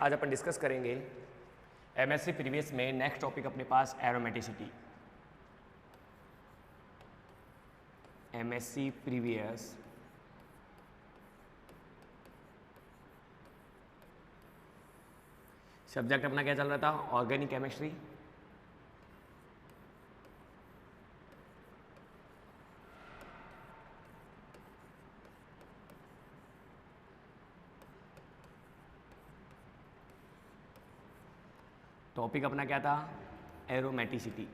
आज अपन डिस्कस करेंगे MSc previous में नेक्स्ट टॉपिक अपने पास एरोमेटिसिटी। एमएससी प्रीवियस सब्जेक्ट अपना क्या चल रहा था? Organic chemistry. टॉपिक अपना क्या था? एरोमेटिसिटी।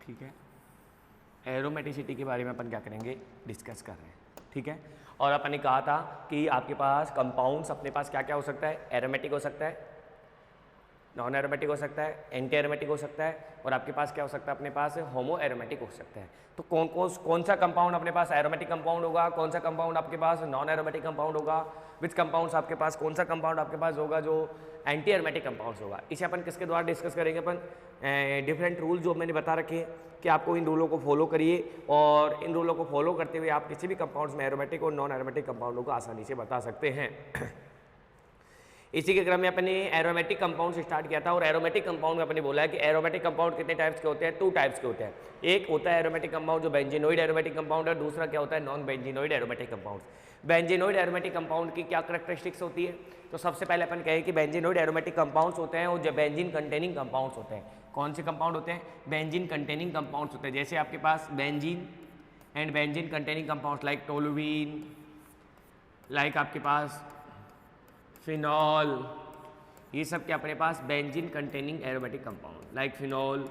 ठीक है, एरोमेटिसिटी के बारे में अपन क्या करेंगे? डिस्कस कर रहे हैं। ठीक है, और अपन ने कहा था कि आपके पास कंपाउंड्स अपने पास क्या क्या हो सकता है? एरोमेटिक हो सकता है, नॉन एरोमेटिक हो सकता है, एंटी एरोमेटिक हो सकता है, और आपके पास क्या हो सकता है? अपने पास होमो एरोमेटिक हो सकता है। तो कौन सा कंपाउंड अपने पास एरोमेटिक कंपाउंड होगा, कौन सा कंपाउंड आपके पास नॉन एरोमेटिक कंपाउंड होगा, विच कंपाउंड्स आपके पास, कौन सा कंपाउंड आपके पास होगा जो एंटी एरोमेटिक कंपाउंड्स होगा? इसे अपन किसके द्वारा डिस्कस करेंगे? अपन डिफरेंट रूल जो मैंने बता रखे हैं कि आपको इन रूलों को फॉलो करिए, और इन रूलों को फॉलो करते हुए आप किसी भी कंपाउंड्स में एरोमेटिक और नॉन एरोमेटिक कंपाउंडों को आसानी से बता सकते हैं। इसी के क्रम में अपने एरोमेटिक कंपाउंड स्टार्ट किया था, और एरोमेटिक कंपाउंड में अपने बोला है कि एरोमेटिक कंपाउंड कितने टाइप्स के होते हैं? 2 टाइप्स के होते हैं। एक होता है एरोमेटिक कंपाउंड जो बेंजीनोइड एरोमेटिक कंपाउंड है, दूसरा क्या होता है? Non benzenoid aromatic compound. Benzenoid aromatic compound की क्या करैक्टरिस्टिक्स होती है? तो सबसे पहले अपन कहें कि बेंजीनोइड एरोमेटिक कंपाउंड्स होते हैं और जो बेंजीन कंटेनिंग कंपाउंड्स होते हैं। कौन से कंपाउंड होते हैं? बेंजीन कंटेनिंग कंपाउंड्स होते हैं। जैसे आपके पास benzene and benzene containing compounds like toluene, like आपके पास फिनॉल, ये सब क्या अपने पास? Benzene containing aromatic compound like phenol,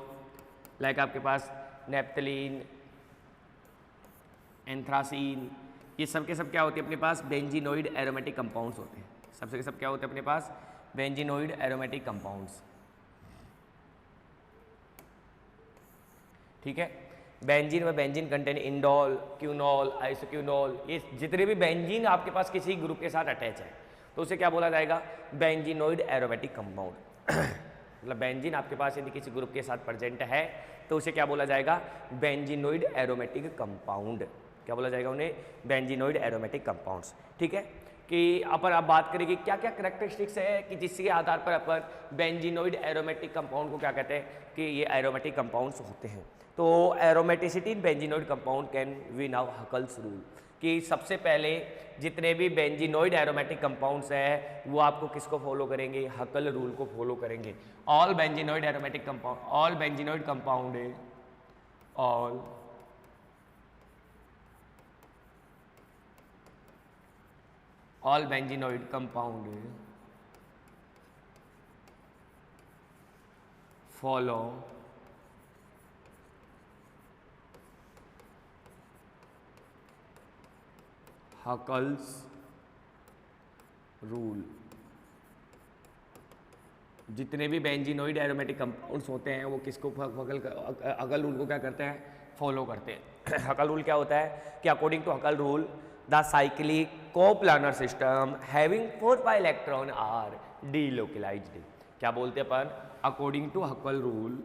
like आपके पास नेप्थलीन, एंथ्रासीन, ये सब के सब क्या होते हैं अपने पास? बेंजीनोइड एरोमेटिक कंपाउंड्स होते हैं। सबसे के सब क्या होते हैं अपने पास? Benzenoid aromatic compounds. ठीक है, बेंजीन व बेंजीन कंटेन इंडोल, क्यूनोल, आइसोक्यूनोल, ये जितने भी बेंजीन आपके पास किसी ग्रुप के साथ अटैच है तो उसे क्या बोला जाएगा? Benzenoid aromatic compound. मतलब बेंजीन आपके पास यदि किसी ग्रुप के साथ प्रेजेंट है तो उसे क्या बोला जाएगा? Benzenoid aromatic compound. क्या बोला जाएगा उन्हें? Benzenoid aromatic compounds. ठीक है, कि अपन आप बात करेंगे क्या क्या करैक्टरिस्टिक्स है कि जिसके आधार पर अपन बेंजीनोइड एरोमेटिक कंपाउंड को क्या कहते हैं कि ये एरोमेटिक कंपाउंड्स होते हैं। तो aromaticity in benzenoid compound can we now Huckel's rule, कि सबसे पहले जितने भी बेंजीनोइड एरोमेटिक कंपाउंड्स हैं वो आपको किसको फॉलो करेंगे? हकल रूल को फॉलो करेंगे। All benzenoid aromatic compound, all benzenoid compound, all benzenoid compound follow Huckel's rule. जितने भी बेंजीनोइड एरोमेटिक कंपाउंड्स होते हैं वो किसको हकल रूल को क्या करते हैं? फॉलो करते हैं। हकल रूल क्या होता है कि according to Huckel rule the cyclic coplanar system having 4 pi electron are delocalised. क्या बोलते हैं अपन? According to Huckel rule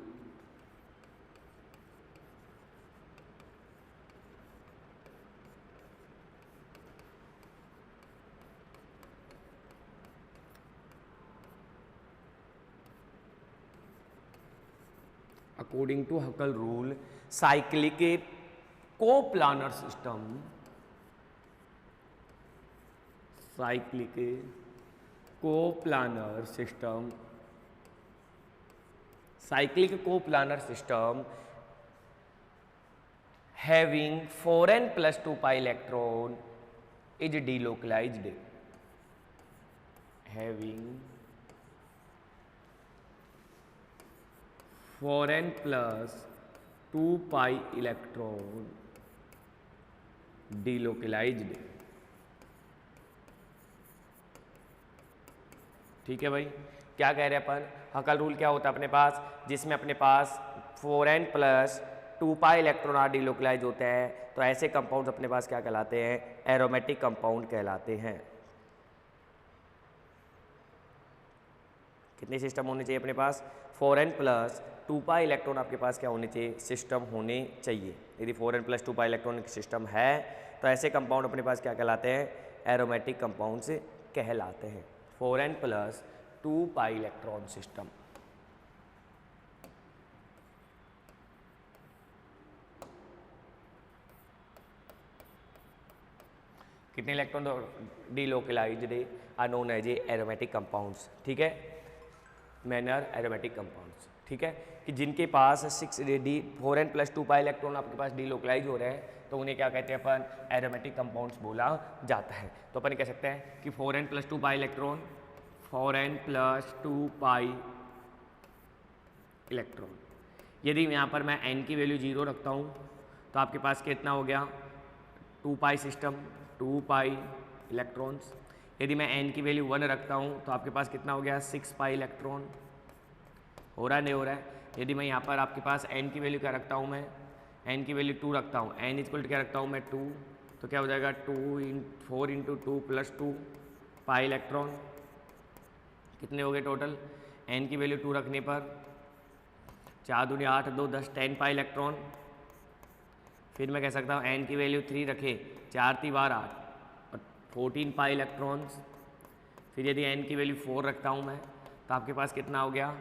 according to Huckel rule, cyclic coplanar system, cyclic coplanar system, cyclic coplanar system having 4n plus 2 pi electron is delocalized, having 4n plus 2 pi electron delocalized। ठीक है भाई, क्या कह रहे हैं अपन? हकल रूल क्या होता है अपने पास? जिसमें अपने पास 4n plus 2 pi electron are delocalize होते हैं, तो ऐसे कंपाउंड्स अपने पास क्या कहलाते हैं? एरोमेटिक कंपाउंड कहलाते हैं। कितने सिस्टम होने चाहिए अपने पास? 4n प्लस 2 पाई इलेक्ट्रॉन आपके पास क्या होने चाहिए? सिस्टम होने चाहिए। यदि 4n plus 2 pi electron system है तो ऐसे कंपाउंड अपने पास क्या कहलाते हैं, एरोमेटिक कंपाउंड से कहलाते हैं। 4n+2 pi electron system. कितने electron delocalised are known as aromatic compounds, ठीक है, मैनर एरोमेटिक कंपाउंड्स, ठीक है, कि जिनके पास 4n+2 पाई इलेक्ट्रॉन आपके पास डीलोकलाइज हो रहे हैं तो उन्हें क्या कहते हैं अपन, एरोमेटिक कंपाउंड्स बोला जाता है। तो अपन कह सकते हैं कि 4n+2 pi electron, 4n+2 pi electron, यदि यहाँ पर मैं n की वैल्यू 0 रखता हूँ तो आपके पास कितना हो गया, 2 पाई सिस्टम, 2 पाई इलेक्ट्रॉन्स। यदि मैं n की वैल्यू 1 रखता हूँ तो आपके पास कितना हो गया, 6 पाई इलेक्ट्रॉन। हो रहा है नहीं हो रहा है? यदि मैं यहाँ पर आपके पास n की वैल्यू क्या रखता हूँ, मैं n की वैल्यू 2 रखता हूँ, n इक्वल क्या रखता हूँ मैं 2, तो क्या हो जाएगा 4 × 2 + 2 पाई इलेक्ट्रॉन। कितने हो गए टोटल, n की वैल्यू 2 रखने पर 4 दूनी 8, 2 10, 10 पाई इलेक्ट्रॉन। फिर मैं कह सकता हूँ n की वैल्यू 3 रखे, 4 × 8 और 14 पाई इलेक्ट्रॉन्स। फिर यदि n की वैल्यू 4 रखता हूँ मैं तो आपके पास कितना हो गया,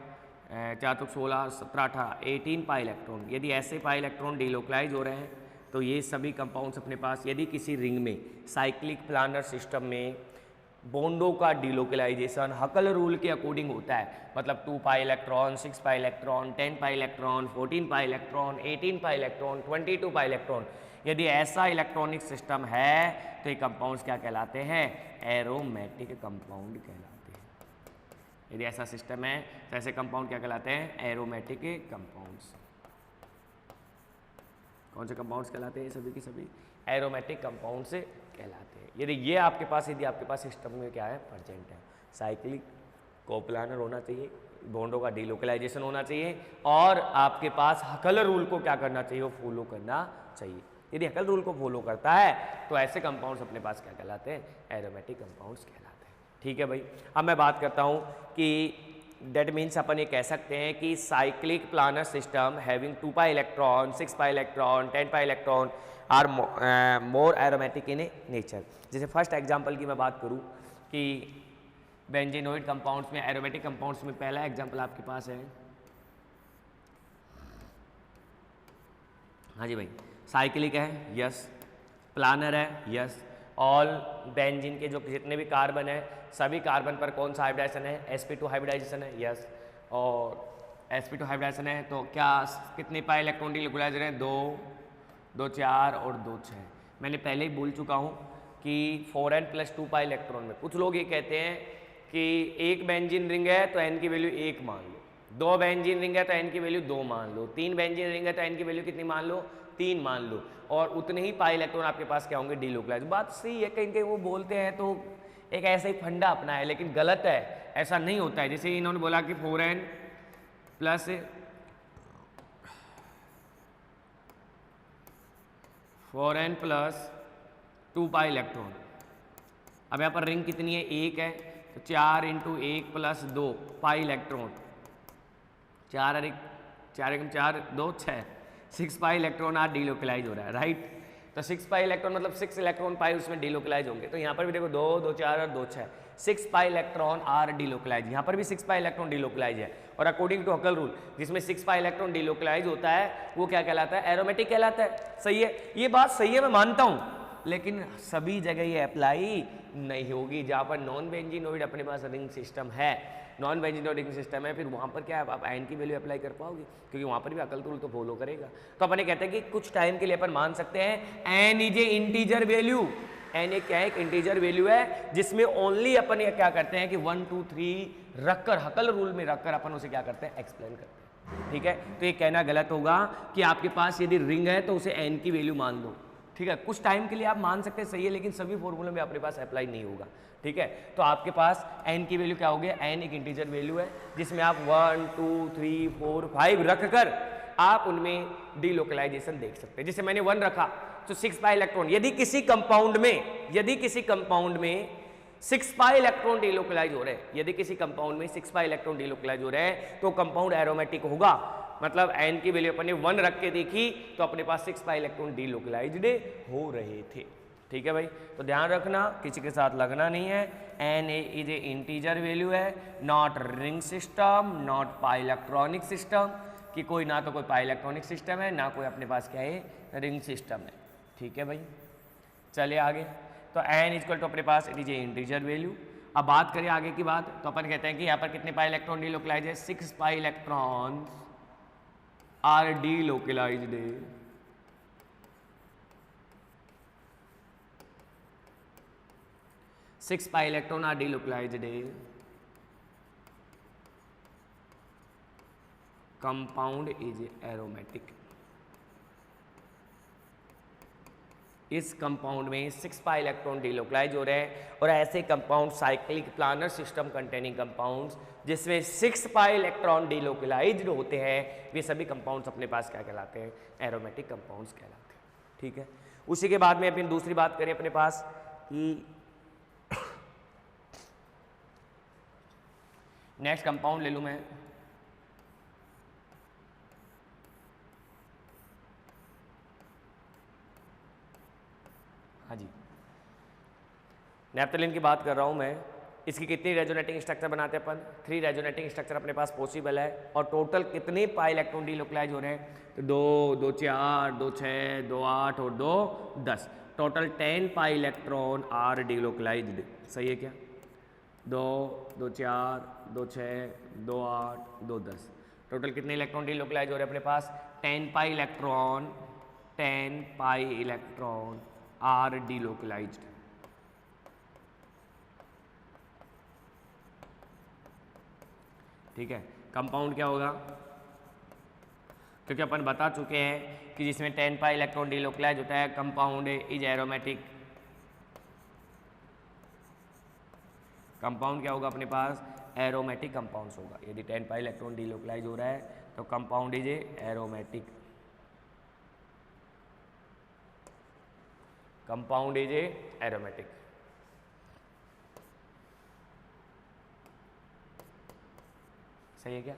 4 × 16, 17, 18, 18 पाई इलेक्ट्रॉन। यदि ऐसे पाई इलेक्ट्रॉन डीलोकलाइज हो रहे हैं तो ये सभी कंपाउंड्स अपने पास, यदि किसी रिंग में साइक्लिक प्लानर सिस्टम में बॉन्डों का डीलोकलाइजेशन हकल रूल के अकॉर्डिंग होता है, मतलब 2 pi electron, 6 pi electron, 10 pi electron, 14 pi electron, 18 pi electron, 22 pi electron, यदि ऐसा इलेक्ट्रॉनिक सिस्टम है तो ये कंपाउंड्स क्या कहलाते हैं, एरोमेटिक कंपाउंड कहलाते हैं। यदि ऐसा सिस्टम है तो ऐसे कंपाउंड क्या कहलाते हैं, एरोमेटिक कंपाउंड्स। कौन से कंपाउंड्स कहलाते हैं, सभी की सभी एरोमेटिक कंपाउंड से कहलाते हैं। यदि ये आपके पास, यदि आपके पास सिस्टम में क्या है, प्रेजेंट है, साइक्लिक कोप्लानर होना चाहिए, बॉन्डों का डीलोकलाइजेशन होना चाहिए और आपके पास हकल रूल को क्या करना चाहिए, वो फॉलो करना चाहिए। यदि हकल रूल को फॉलो करता है तो ऐसे कंपाउंड्स अपने पास क्या कहलाते हैं, एरोमेटिक कंपाउंड्स कहलाते हैं। ठीक है भाई, अब मैं बात करता हूँ कि दैट मीन्स अपन ये कह सकते हैं कि cyclic planar system having 2 pi electron, 6 pi electron, 10 pi electron are more aromatic in nature. जैसे फर्स्ट एग्जांपल की मैं बात करूँ कि बेंजीनोइड कंपाउंड्स में, एरोमेटिक कंपाउंड्स में पहला एग्जांपल आपके पास है, हाँ जी भाई, साइक्लिक है, यस, प्लानर है, यस, ऑल बेंजीन के जो जितने भी कार्बन है सभी कार्बन पर कौन सा हाइब्रिडाइजेशन है, sp2 हाइब्रिडाइजेशन है, यस, और sp2 हाइब्रिडाइजेशन है तो क्या कितने पाई इलेक्ट्रॉन डीलोकलाइज हैं, 2, 2 4 और 2 6। मैंने पहले ही बोल चुका हूँ कि 4n+2 पाई इलेक्ट्रॉन में कुछ लोग ये कहते हैं कि एक बेंजीन रिंग है तो n की वैल्यू 1 मान लो, 2 बेंजीन रिंग है तो n की वैल्यू 2 मान लो, 3 बेंजीन रिंग है तो n की वैल्यू कितनी मान लो, 3 मान लो, और उतने ही पाई इलेक्ट्रॉन आपके पास क्या होंगे, डीलोकलाइज। बात सही है, कहीं कहीं वो बोलते हैं तो एक ऐसा ही फंडा अपना है, लेकिन गलत है, ऐसा नहीं होता है। जैसे इन्होंने बोला कि 4n+2 पाई इलेक्ट्रॉन। अब यहाँ पर रिंग कितनी है, 1 है, तो 4 × 1 + 2 पाई इलेक्ट्रॉन, 4 × 4 2 6, 6 पाई इलेक्ट्रॉन आज डीलोकलाइज हो रहा है, राइट। तो 6 पाई इलेक्ट्रॉन मतलब 6 इलेक्ट्रॉन पाई उसमें डीलोकलाइज होंगे। तो यहाँ पर भी देखो 2 2 4 और 2 6, 6 पाई इलेक्ट्रॉन आर डीलोकलाइज, यहाँ पर भी 6 पाई इलेक्ट्रॉन डीलोकलाइज है। और अकॉर्डिंग टू हकल रूल जिसमें 6 पाई इलेक्ट्रॉन डीलोकलाइज होता है वो क्या कहलाता है, एरोमेटिक कहलाता है। सही है, ये बात सही है, मैं मानता हूँ, लेकिन सभी जगह ये अप्लाई नहीं होगी। जहाँ पर नॉन बेंजीनोइड अपने पास रिंग सिस्टम है, नॉन बेंजीनोइड रिंग सिस्टम है, फिर वहाँ पर क्या है, आप आयन की वैल्यू अप्लाई कर पाओगे, क्योंकि वहाँ पर भी अकल रूल तो फॉलो करेगा। तो अपन कहते हैं कि कुछ टाइम के लिए अपन मान सकते हैं n is a integer value, n एक क्या है, एक इंटीजर वैल्यू है जिसमें ओनली अपन ये क्या करते हैं कि 1 2 3 रखकर, हकल रूल में रखकर अपन उसे क्या करते हैं, एक्सप्लेन करते हैं। ठीक है, तो ये कहना गलत होगा कि आपके पास यदि रिंग है तो उसे एन की वैल्यू मान लो। ठीक है, कुछ टाइम के लिए आप मान सकते हैं, सही है, लेकिन सभी फॉर्मूले में अपने पास अप्लाई नहीं होगा। ठीक है, तो आपके पास n की वैल्यू क्या हो गया, n एक इंटीजर वैल्यू है जिसमें आप 1 2 3 4 5 रखकर आप उनमें डीलोकलाइजेशन देख सकते हैं। जैसे मैंने 1 रखा तो 6 पाई इलेक्ट्रॉन, यदि किसी कंपाउंड में 6 पाई इलेक्ट्रॉन डीलोकलाइज हो रहे हैं, यदि किसी कंपाउंड में 6 पाई इलेक्ट्रॉन डीलोकलाइज हो रहे हैं तो कंपाउंड एरोमेटिक होगा। मतलब n की वैल्यू अपन ने 1 रख के देखी तो अपने पास 6 पाई इलेक्ट्रॉन डीलोकलाइज्ड हो रहे थे। ठीक है भाई, तो ध्यान रखना किसी के साथ लगना नहीं है। N A is a integer value है, not ring system, not pi electronic system, कि कोई ना तो कोई पाई इलेक्ट्रॉनिक सिस्टम है ना कोई अपने पास क्या है रिंग सिस्टम है। ठीक है भाई, चलिए आगे। तो एन इक्वल टू अपने पास it is a integer value. अब बात करें आगे की बात, तो अपन कहते हैं कि यहाँ पर कितने पाई इलेक्ट्रॉन डीलोकलाइज है, 6 pi electron are delocalized. 6 pi electron are delocalized. Compound is aromatic. इस कंपाउंड में 6 पाई इलेक्ट्रॉन डिलोकलाइज हो रहे हैं और ऐसे compound cyclic planar system containing compounds जिसमें 6 पाई इलेक्ट्रॉन डिलोकलाइज्ड होते हैं, वे सभी कंपाउंड्स अपने पास क्या कहलाते हैं, एरोमेटिक कंपाउंड्स कहलाते हैं। ठीक है, उसी के बाद में अपन दूसरी बात करें अपने पास कि नेक्स्ट कंपाउंड ले लूं मैं, हाँ जी, नैप्थलीन की बात कर रहा हूं मैं। इसकी कितनी रेजोनेटिंग स्ट्रक्चर बनाते हैं अपन, 3 रेजोनेटिंग स्ट्रक्चर अपने पास पॉसिबल है। और टोटल कितने पाई इलेक्ट्रॉन डिलोकलाइज हो रहे हैं, तो 2, 2, 4, 2, 6, 2, 8 और 2, 10, total 10 pi electron are delocalised. सही है क्या, 2, 2, 4, 2, 6, 2, 8, 2, 10, टोटल कितने इलेक्ट्रॉन डिलोकलाइज हो रहे हैं अपने पास, 10 pi electron, 10 pi electron are delocalised. ठीक है, कंपाउंड क्या होगा, क्योंकि अपन बता चुके हैं कि जिसमें 10 पाई इलेक्ट्रॉन डिलोकलाइज होता है कंपाउंड इज एरोमेटिक। कंपाउंड क्या होगा अपने पास, एरोमेटिक कंपाउंड्स होगा। यदि 10 पाई इलेक्ट्रॉन डिलोकलाइज हो रहा है तो compound is aromatic, compound is aromatic. सही है क्या,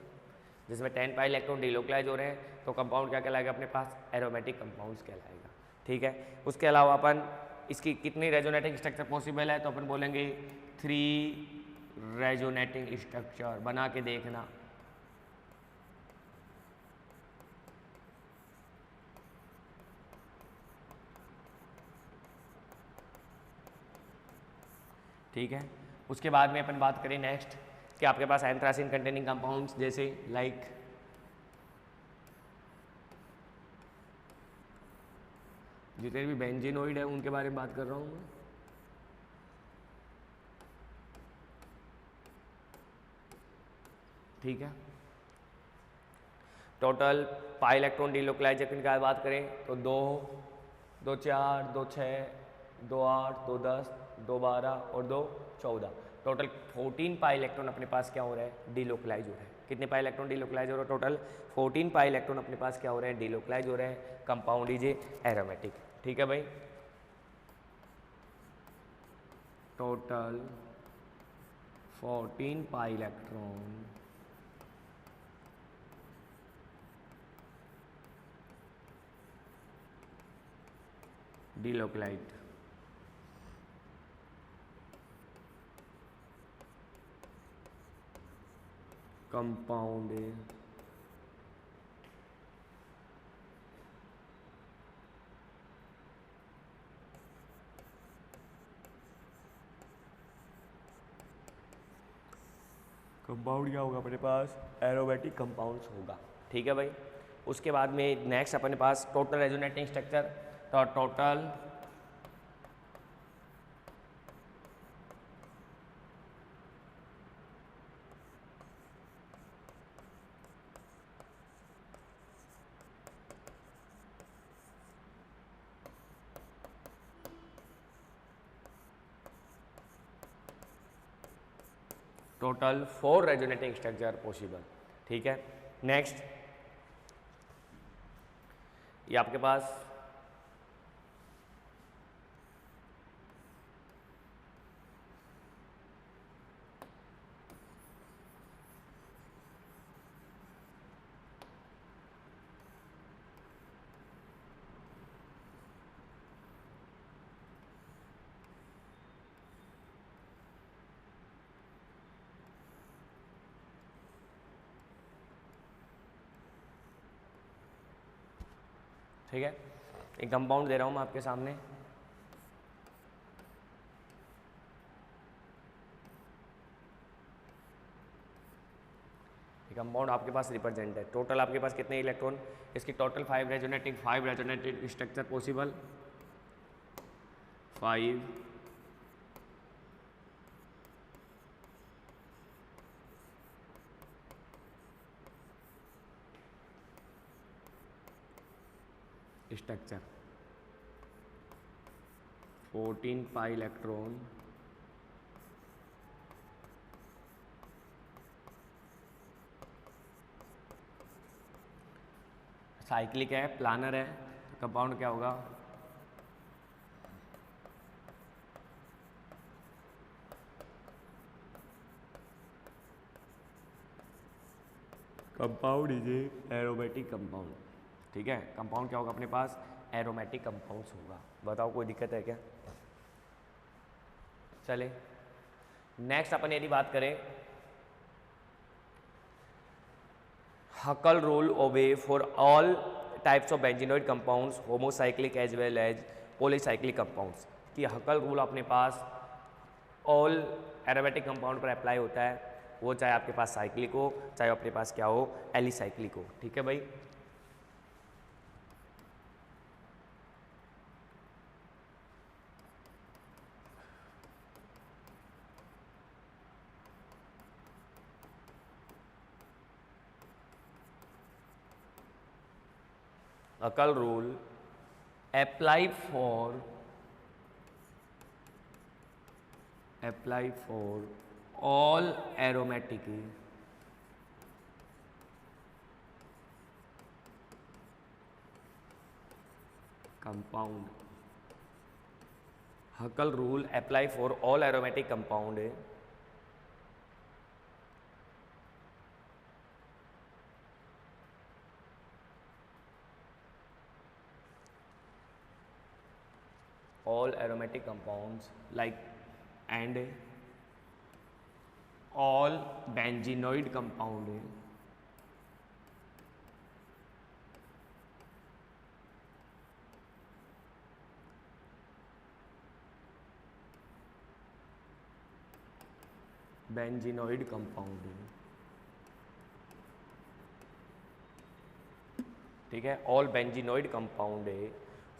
जिसमें 10 पाई इलेक्ट्रॉन डिलोकलाइज हो रहे हैं तो कंपाउंड क्या कहलाएगा अपने पास, एरोमेटिक कंपाउंड्स कहलाएगा। ठीक है, उसके अलावा अपन इसकी कितनी रेजोनेटिंग स्ट्रक्चर पॉसिबल है, तो अपन बोलेंगे 3 रेजोनेटिंग स्ट्रक्चर। बना के देखना, ठीक है। उसके बाद में अपन बात करें नेक्स्ट कि आपके पास एंथ्रासिन कंटेनिंग कंपाउंड्स जैसे लाइक जितने भी बेंजीनोइड है उनके बारे में बात कर रहा हूँ मैं। ठीक है, टोटल पाई इलेक्ट्रॉन डिलोकलाइजेशन की बात करें तो 2, 2, 4, 2, 6, 2, 8, 2, 10, 2, 12 और 2, 14, टोटल 14 पाई इलेक्ट्रॉन अपने पास क्या हो रहा है, डिलोकलाइज हो रहा है। कितने पाई इलेक्ट्रॉन डिलोकलाइज हो रहा है, टोटल 14 पाई इलेक्ट्रॉन अपने पास क्या हो रहे हैं, डिलोकलाइज हो रहे हैं। Compound is aromatic. ठीक है भाई, total 14 pi electron delocalised. Compound compound क्या होगा अपने पास, एरोमेटिक कंपाउंड्स होगा। ठीक है भाई, उसके बाद में नेक्स्ट अपने पास टोटल रेजोनेटिंग स्ट्रक्चर, तो total total 4 resonating structure possible. ठीक है, नेक्स्ट ये आपके पास ठीक है, एक कंपाउंड दे रहा हूँ मैं आपके सामने, कंपाउंड आपके पास रिप्रेजेंट है। टोटल आपके पास कितने इलेक्ट्रॉन, इसकी total 5 resonative structure possible, 5 structure, 14 pi electron, cyclic है, प्लानर है, कंपाउंड क्या होगा, कंपाउंड इज एरोमेटिक कंपाउंड। ठीक है, कंपाउंड क्या होगा अपने पास, एरोमेटिक कंपाउंड्स होगा। बताओ कोई दिक्कत है क्या? चले नेक्स्ट अपन यदि बात करें, Huckel rule obey for all types of benzenoid compounds, homocyclic as well as polycyclic compounds, कि हकल रूल अपने पास ऑल एरोमेटिक कंपाउंड पर अप्लाई होता है, वो चाहे आपके पास साइक्लिक हो, चाहे अपने पास क्या हो, एलिसाइक्लिक हो। ठीक है भाई, हकल rule apply for all aromatic compound, हकल rule apply for all aromatic compound all aromatic compounds like and all benzenoid compound benzenoid compound। ठीक है, ऑल बेंजीनोइड कंपाउंड है,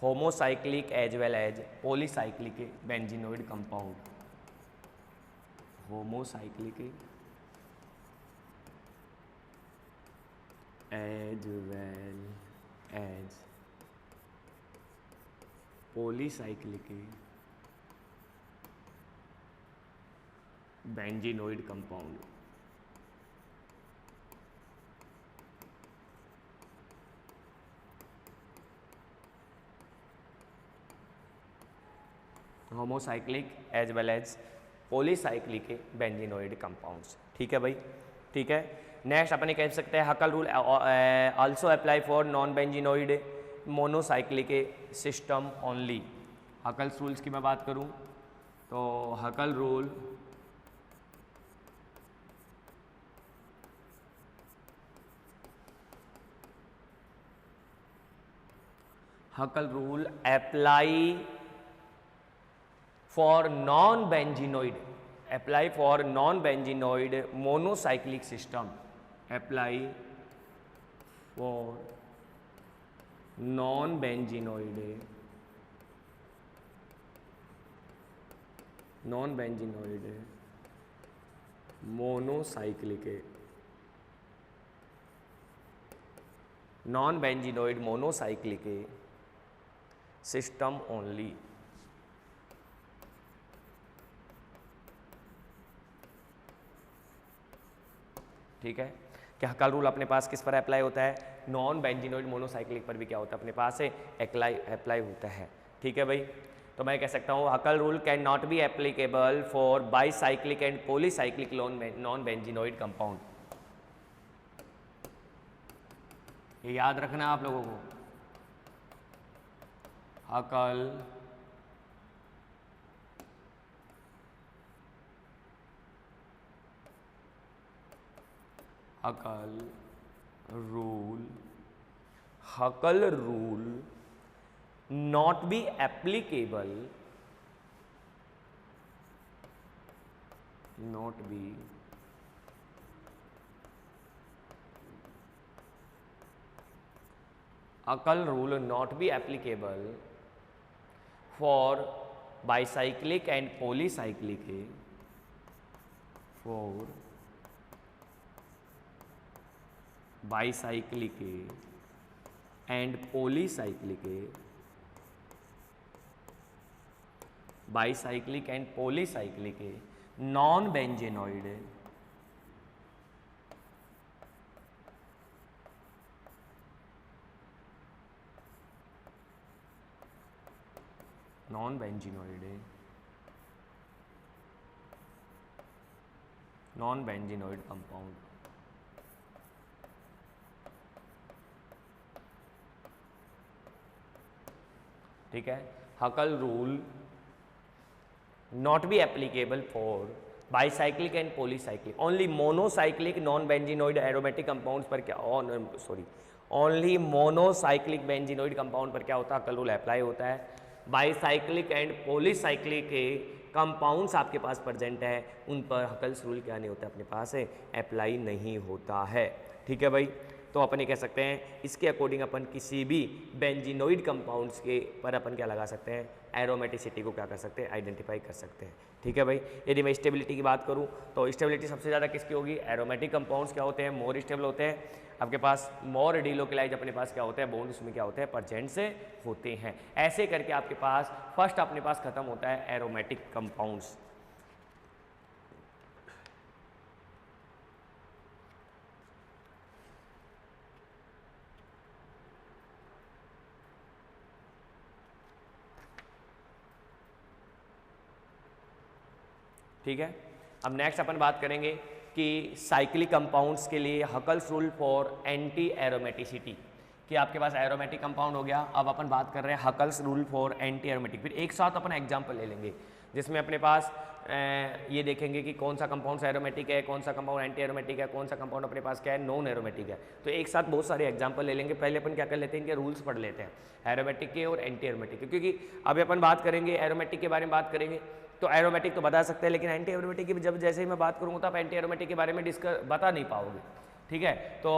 homocyclic as well as polycyclic benzenoid compound, homocyclic as well as polycyclic benzenoid compound. Homocyclic as well as polycyclic benzenoid compounds. ठीक है भाई, ठीक है। Next अपन कह सकते हैं हकल rule also apply for non benzenoid monocyclic system only. Huckel's rules की मैं बात करूं तो हकल rule apply for non-benzenoid, apply for non-benzenoid monocyclic system, apply for non-benzenoid monocyclic system only। ठीक है, क्या हकल रूल अपने पास किस पर अप्लाई होता है, नॉन बेंजीनोइड मोनोसाइक्लिक पर भी क्या होता है अपने पास अप्लाई होता है। ठीक है भाई, तो मैं कह सकता हूँ Huckel rule can not be applicable for bicyclic and polycyclic non benzenoid compound. ये याद रखना आप लोगों को, Huckel Huckel rule not be applicable, not be Huckel rule not be applicable for bicyclic and polycyclic, for bicyclic and polycyclic, bicyclic and polycyclic non-benzenoid non-benzenoid compound, ठीक है। हकल rule not be applicable for bicyclic and polycyclic, only monocyclic non benzenoid aromatic compounds पर क्या, only monocyclic benzenoid compound पर क्या होता है, हकल rule apply होता है। बाईसाइक्लिक एंड पॉलीसाइक्लिक के कंपाउंड्स आपके पास प्रेजेंट है, उन पर हकल्स रूल क्या नहीं होता अपने पास है, अप्लाई नहीं होता है, ठीक है भाई। तो अपन ये कह सकते हैं इसके अकॉर्डिंग अपन किसी भी बेंजीनोइड कंपाउंड्स के पर अपन क्या लगा सकते हैं, एरोमेटिसिटी को क्या कर सकते हैं, आइडेंटिफाई कर सकते हैं, ठीक है भाई। यदि मैं स्टेबिलिटी की बात करूं तो स्टेबिलिटी सबसे ज़्यादा किसकी होगी, एरोमेटिक कंपाउंड्स क्या होते हैं, मोर स्टेबल होते हैं। आपके पास मोर डिलोकलाइज अपने पास क्या होता है, बॉन्ड उसमें क्या होते हैं, परसेंट से होते हैं। ऐसे करके आपके पास फर्स्ट अपने पास खत्म होता है एरोमेटिक कंपाउंड्स। ठीक है, अब नेक्स्ट अपन बात करेंगे कि साइक्लिक कंपाउंड्स के लिए Huckel's rule for anti aromaticity, कि आपके पास एरोमेटिक कंपाउंड हो गया। अब अपन बात कर रहे हैं Huckel's rule for anti aromatic. फिर एक साथ अपन एग्जांपल ले लेंगे जिसमें अपने पास ये देखेंगे कि कौन सा कंपाउंड एरोमेटिक है, कौन सा कंपाउंड एंटी एरोमेटिक है, कौन सा कंपाउंड अपने पास क्या है, नॉन एरोमेटिक है। तो एक साथ बहुत सारे एग्जाम्पल ले लेंगे। पहले अपन क्या कर लेते हैं, इनके रूल्स पढ़ लेते हैं एरोमेटिक के और एंटी एरोमेटिक के, क्योंकि अभी अपन बात करेंगे एरोमेटिक के बारे में बात करेंगे तो एरोमेटिक तो बता सकते हैं, लेकिन एंटी एरोमेटिक की जब जैसे ही मैं बात करूँगा तो आप एंटी एरोमेटिक के बारे में बता नहीं पाओगे, ठीक है। तो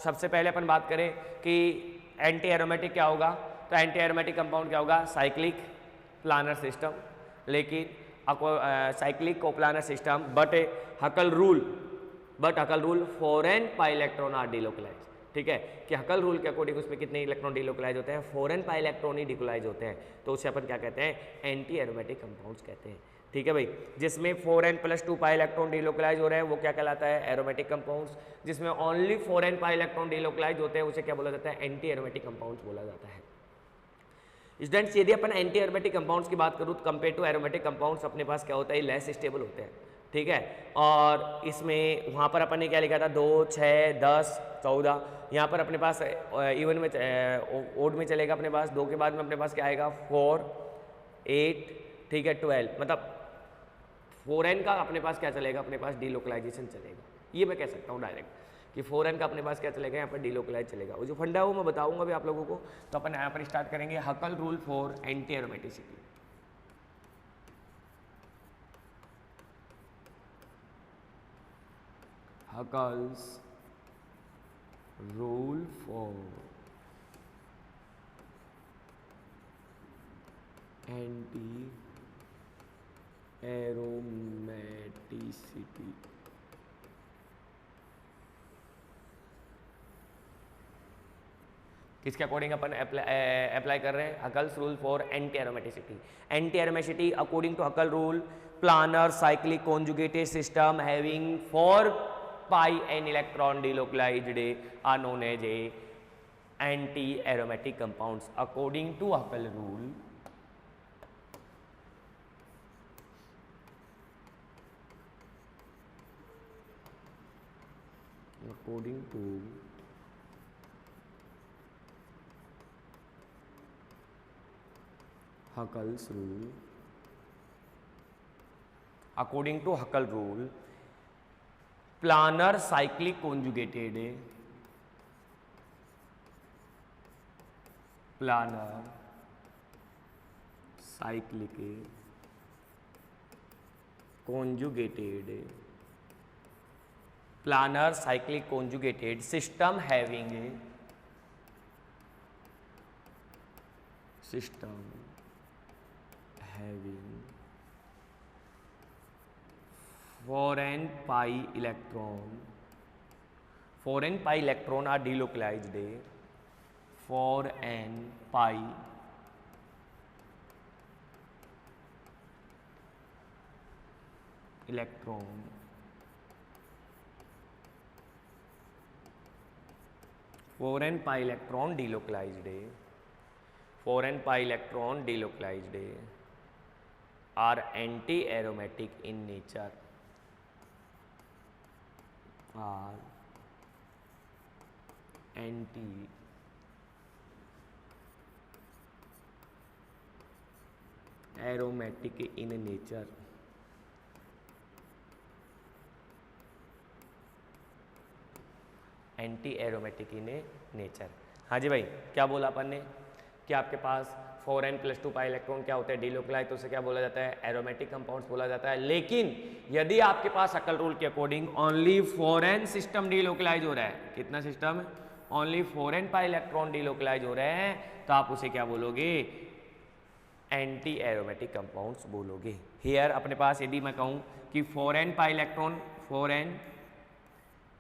सबसे पहले अपन बात करें कि एंटी एरोमेटिक क्या होगा, तो एंटी एरोमेटिक कंपाउंड क्या होगा, साइक्लिक प्लानर सिस्टम, लेकिन cyclic coplanar system but Huckel rule four n pi electron are delocalize, ठीक है, कि हकल रूल के अकॉर्डिंग उसमें कितने इलेक्ट्रॉन डिलोकलाइज होते हैं, फॉरेन पाई इलेक्ट्रॉन ही डिकोलाइज होते हैं, तो उसे अपन क्या कहते हैं, एंटी एरोमेटिक कंपाउंड्स कहते हैं, ठीक है भाई। जिसमें 4n + 2 पाई इलेक्ट्रॉन डिलोकलाइज हो रहे हैं वो क्या कहलाता है, एरोमेटिक कंपाउंड्स। जिसमें only 4n pi electron delocalise होते हैं उसे क्या बोला जाता है, एंटी एरोमेटिक कंपाउंड्स बोला जाता है। स्टूडेंट्स यदि अपन एंटी एरोमेटिक कंपाउंड्स की बात करूँ तो कंपेयर टू एरोमेटिक कंपाउंड्स अपने पास क्या होता है, लेस स्टेबल होते हैं, ठीक है। और इसमें वहाँ पर अपन ने क्या लिखा था, 2, 6, 10, 14, यहाँ पर अपने पास इवन में ओड में चलेगा अपने पास, 2 के बाद में अपने पास क्या आएगा, 4, 8, ठीक है, 12, मतलब 4n का अपने पास क्या चलेगा, अपने पास डिलोकलाइजेशन चलेगा। ये मैं कह सकता हूँ डायरेक्ट कि 4n का अपने पास क्या चलेगा, यहाँ पर डिलोकलाइज चलेगा। वो जो फंडा है वो मैं बताऊंगा भी आप लोगों को। तो अपन यहाँ पर स्टार्ट करेंगे Huckel rule for anti aromaticity. Huckel's rule for anti aromaticity, किसके अकॉर्डिंग अपन अप्लाई कर रहे हैं, Huckel's rule for anti aromaticity. Anti aromaticity according to Huckel rule planar cyclic conjugated system having 4 pi n electron delocalized are known as anti aromatic compounds according to Huckel rule. According to Huckel's rule, according to Huckel rule, planar cyclic conjugated planar cyclic conjugated planar cyclic conjugated system having 4n pi electron. 4n pi electron are delocalized. 4n pi electron delocalized. 4n pi electron delocalized are anti-aromatic in nature. Are anti-aromatic in nature. Anti aromatic in nature. हाँ जी भाई, क्या बोला अपन ने कि आपके पास 4n + 2 pi electron क्या होता है, डीलोकलाइज, तो उसे क्या बोला जाता है, एरोमेटिक कंपाउंड्स बोला जाता है। लेकिन यदि आपके पास अकल रूल के according only 4n system delocalise हो रहा है, कितना system, only 4n pi electron delocalize हो रहे हैं, तो आप उसे क्या बोलोगे, एंटी एरोमेटिक कंपाउंड्स बोलोगे। हियर अपने पास यदि मैं कहूँ कि 4n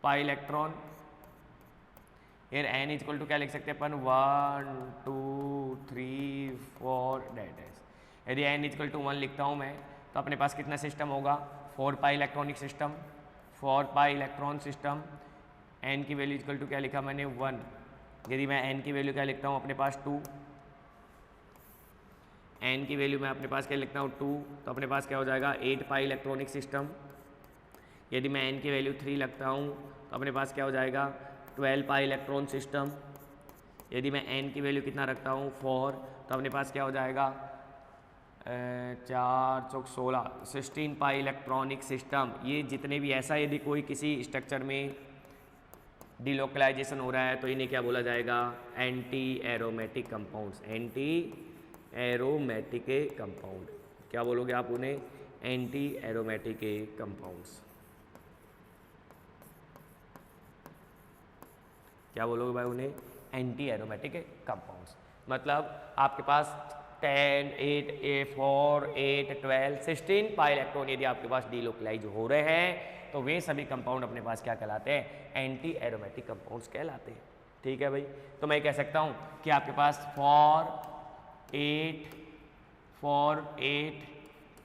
pi electron here n equal to क्या लिख सकते हैं अपन, 1 2 3 4 डेट है। यदि n इक्वल टू 1 लिखता हूँ मैं, तो अपने पास कितना सिस्टम होगा, 4 pi electronic system, 4 pi electron system. n की वैल्यू इक्वल टू क्या लिखा मैंने, 1। यदि मैं n की वैल्यू क्या लिखता हूँ अपने पास 2, n की वैल्यू मैं अपने पास क्या लिखता हूँ 2, तो अपने पास क्या हो जाएगा 8 पाई इलेक्ट्रॉनिक सिस्टम। यदि मैं n की वैल्यू 3 लगता हूँ, तो अपने पास क्या हो जाएगा 12 पाई इलेक्ट्रॉन सिस्टम। यदि मैं n की वैल्यू कितना रखता हूँ 4, तो अपने पास क्या हो जाएगा 4 चौक 16, 16 पाई इलेक्ट्रॉनिक सिस्टम। ये जितने भी, ऐसा यदि कोई किसी स्ट्रक्चर में डिलोकलाइजेशन हो रहा है तो इन्हें क्या बोला जाएगा, anti aromatic compounds. Anti aromatic compound क्या बोलोगे आप उन्हें, एंटी एरोमेटिक कंपाउंड्स। क्या बोलोगे भाई उन्हें, एंटी एरोमेटिक कंपाउंड्स। मतलब आपके पास 10 8 4 8 12 16 पाई इलेक्ट्रॉन यदि आपके पास डीलोकलाइज हो रहे हैं, तो वे सभी कंपाउंड अपने पास क्या कहलाते हैं, एंटी एरोमेटिक कंपाउंड्स कहलाते हैं। ठीक है भाई, तो मैं कह सकता हूँ कि आपके पास 4 8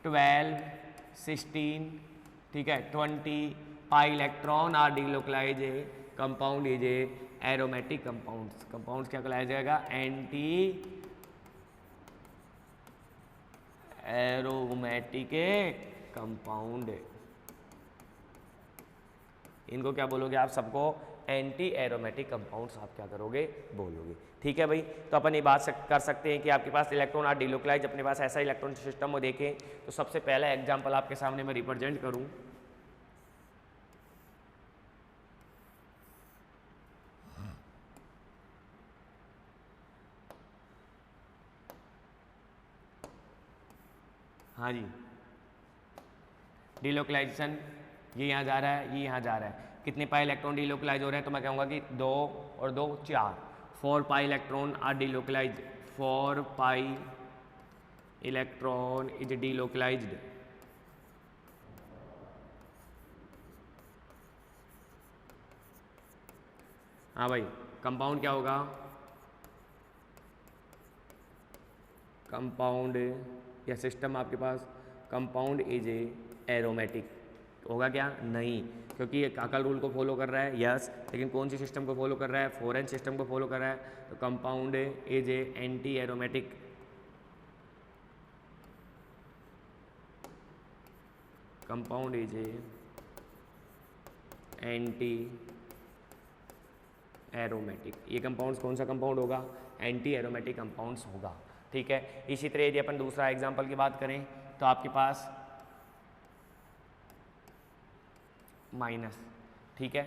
12 16, ठीक है, 20 pi electron are delocalize compound is aromatic compounds. Compounds क्या कहलाया जाएगा, एंटी एरोमेटिक कंपाउंड। इनको क्या बोलोगे आप, सबको एंटी एरोमेटिक कंपाउंड्स आप क्या करोगे, बोलोगे। ठीक है भाई, तो अपन ये बात कर सकते हैं कि आपके पास इलेक्ट्रॉन आर डीलोकलाइज, अपने पास ऐसा इलेक्ट्रॉन सिस्टम में देखें तो सबसे पहला एग्जांपल आपके सामने मैं रिप्रेजेंट करूं। हाँ जी, डीलोकलाइजेशन ये यहाँ जा रहा है, ये यहाँ जा रहा है, कितने पाई इलेक्ट्रॉन डीलोकलाइज हो रहे हैं, तो मैं कहूँगा कि 2 और 2 4, 4 pi electron are delocalize, 4 pi electron is delocalized. हाँ भाई, कंपाउंड क्या होगा, कंपाउंड या सिस्टम आपके पास, कंपाउंड इज एरोमेटिक होगा क्या, नहीं, क्योंकि ये काकल रूल को फॉलो कर रहा है, यस, लेकिन कौन सी सिस्टम को फॉलो कर रहा है, 4n सिस्टम को फॉलो कर रहा है, तो compound is anti aromatic. Compound is anti aromatic. ये कंपाउंड्स कौन सा कंपाउंड होगा, एंटी एरोमेटिक कंपाउंड्स होगा। ठीक है, इसी तरह यदि अपन दूसरा एग्जांपल की बात करें तो आपके पास माइनस, ठीक है,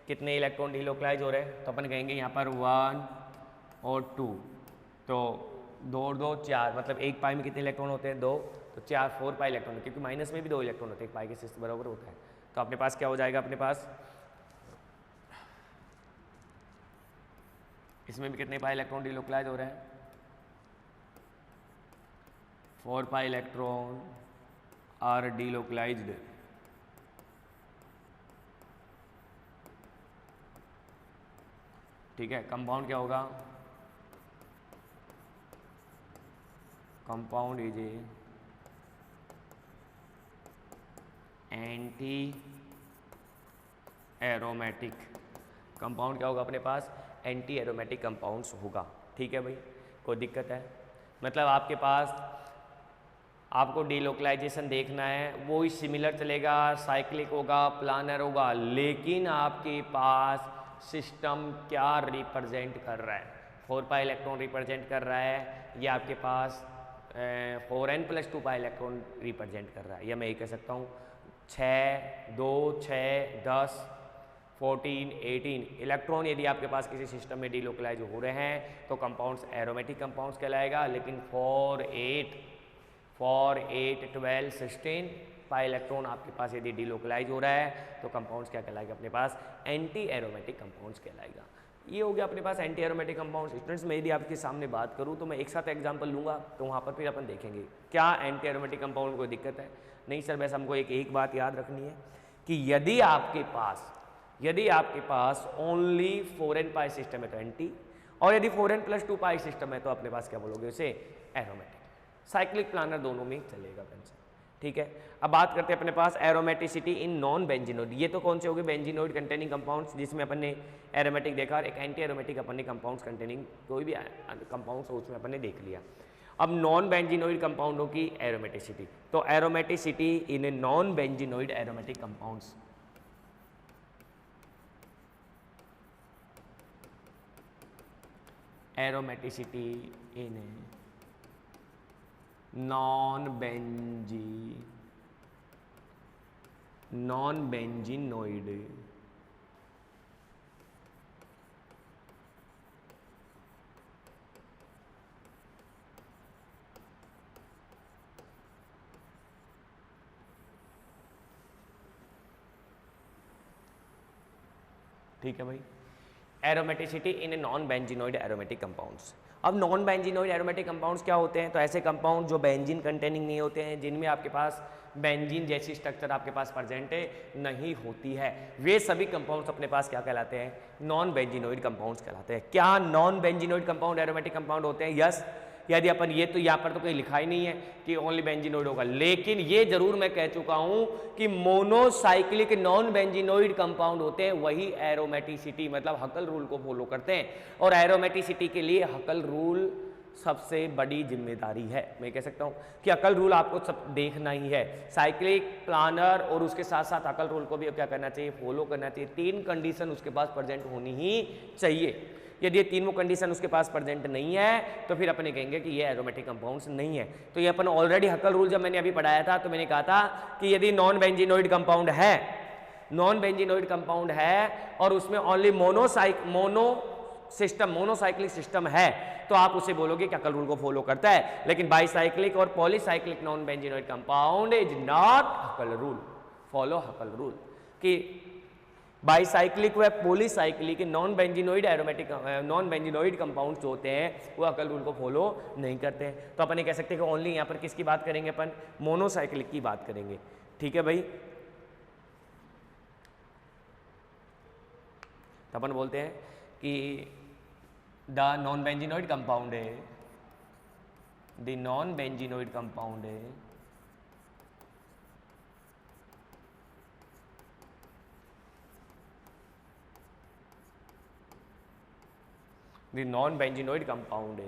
कितने इलेक्ट्रॉन डीलोकलाइज हो रहे हैं, तो अपन कहेंगे यहाँ पर 1 और 2, तो 2 और 2 4, मतलब एक पाई में कितने इलेक्ट्रॉन होते हैं? 2, तो 4 4 पाई इलेक्ट्रॉन, क्योंकि माइनस में भी 2 इलेक्ट्रॉन होते हैं, एक पाई के सिस्टम बराबर होता है। तो अपने पास क्या हो जाएगा? अपने पास इसमें भी कितने पाई इलेक्ट्रॉन डिलोकलाइज हो रहे हैं? 4 पाई इलेक्ट्रॉन आर डिलोकलाइज्ड। ठीक है, कंपाउंड क्या होगा? Compound is A anti aromatic. Compound क्या होगा अपने पास? एंटी एरोमेटिक कंपाउंड्स होगा। ठीक है भाई, कोई दिक्कत है? मतलब आपके पास आपको डिलोकलाइजेशन देखना है, वो ही सिमिलर चलेगा, साइक्लिक होगा, प्लानर होगा, लेकिन आपके पास सिस्टम क्या रिप्रेजेंट कर रहा है? 4 पाई इलेक्ट्रॉन रिप्रेजेंट कर रहा है, या आपके पास 4n+2 पाई इलेक्ट्रॉन रिप्रेजेंट कर रहा है, या मैं ये कह सकता हूँ 6 2 6 10 14 18 इलेक्ट्रॉन यदि आपके पास किसी सिस्टम में डिलोकलाइज हो रहे हैं तो कंपाउंड्स एरोमेटिक कंपाउंड्स कहलाएगा। लेकिन 4 8 12 16 पाई इलेक्ट्रॉन आपके पास यदि डिलोकलाइज हो रहा है तो कंपाउंड्स क्या कहलाएगा? अपने पास एंटी एरोमेटिक कंपाउंड्स कहलाएगा। ये हो गया अपने पास एंटी एरोमेटिक कंपाउंड्स। स्टूडेंट्स, मैं यदि आपके सामने बात करूँ तो मैं एक साथ एग्जांपल लूँगा, तो वहाँ पर फिर अपन देखेंगे क्या एंटी एरोमेटिक कंपाउंड कोई दिक्कत है? नहीं सर, बस हमको एक बात याद रखनी है कि यदि आपके पास ओनली 4n पाई सिस्टम है तो एंटी, और यदि 4n+2 पाई सिस्टम है तो अपने पास क्या बोलोगे उसे? एरोमेटिक। साइक्लिक प्लानर दोनों में चलेगा कंसेप्ट। ठीक है, अब बात करते हैं अपने पास एरोमेटिसिटी इन नॉन बेंजीनोइड। ये तो कौन से हो गए? बेंजीनोइड कंटेनिंग कंपाउंड्स, जिसमें अपन ने एरोमेटिक देखा, और एक एंटी एरोमेटिक अपन ने कंपाउंड्स कंटेनिंग कोई भी कंपाउंड्स हो उसमें अपन ने देख लिया। अब नॉन बेंजीनोइड कंपाउंडों की एरोमेटिसिटी, तो aromaticity in non benzenoid aromatic compounds. Aromaticity in non benzenoid ठीक है भाई, aromaticity in non benzenoid aromatic compounds. अब नॉन बेंजीनोइड एरोमेटिक कंपाउंड्स क्या होते हैं? तो ऐसे कंपाउंड जो बेंजीन कंटेनिंग नहीं होते हैं, जिनमें आपके पास बेंजीन जैसी स्ट्रक्चर आपके पास प्रेजेंट नहीं होती है, वे सभी कंपाउंड्स अपने पास क्या कहलाते हैं? नॉन बेंजीनोइड कंपाउंड्स कहलाते हैं। क्या non benzenoid compound aromatic compound होते हैं? यस। यदि अपन ये तो यहाँ पर तो कहीं लिखा ही नहीं है कि ओनली बेंजीनोइड होगा, लेकिन ये जरूर मैं कह चुका हूं कि मोनोसाइक्लिक नॉन बेंजीनोइड कंपाउंड होते हैं वही एरोमेटिसिटी मतलब हकल रूल को फॉलो करते हैं, और एरोमेटिसिटी के लिए हकल रूल सबसे बड़ी जिम्मेदारी है। मैं कह सकता हूं कि हकल रूल आपको सब देखना ही है, साइक्लिक, प्लानर और उसके साथ साथ हकल रूल को भी क्या करना चाहिए? फॉलो करना चाहिए। 3 कंडीशन उसके पास प्रेजेंट होनी ही चाहिए। यदि ये तीनों कंडीशन उसके पास प्रेजेंट नहीं है तो फिर अपन कहेंगे कि ये एरोमेटिक कंपाउंड्स नहीं है। तो ये अपन ऑलरेडी हकल रूल जब मैंने अभी पढ़ाया था तो मैंने कहा था कि यदि नॉन बेंजीनोइड कंपाउंड है और उसमें ओनली मोनोसाइक्लिक सिस्टम है तो आप उसे बोलोगे कि हकल रूल को फॉलो करता है। लेकिन बाईसाइक्लिक और polycyclic non benzenoid compound is not हकल rule, follow हकल rule. कि बाईसाइक्लिक व पॉलीसाइक्लिक नॉन बेंजीनोइड कंपाउंड्स जो होते हैं वो हकल रूल को फॉलो नहीं करते हैं। तो अपन ये कह सकते हैं कि ओनली यहाँ पर किसकी बात करेंगे? अपन मोनोसाइक्लिक की बात करेंगे। ठीक है भाई, तो अपन बोलते हैं कि द नॉन बेंजीनोइड कंपाउंड है, द नॉन बेंजीनोइड कंपाउंड है the non-benzenoid compound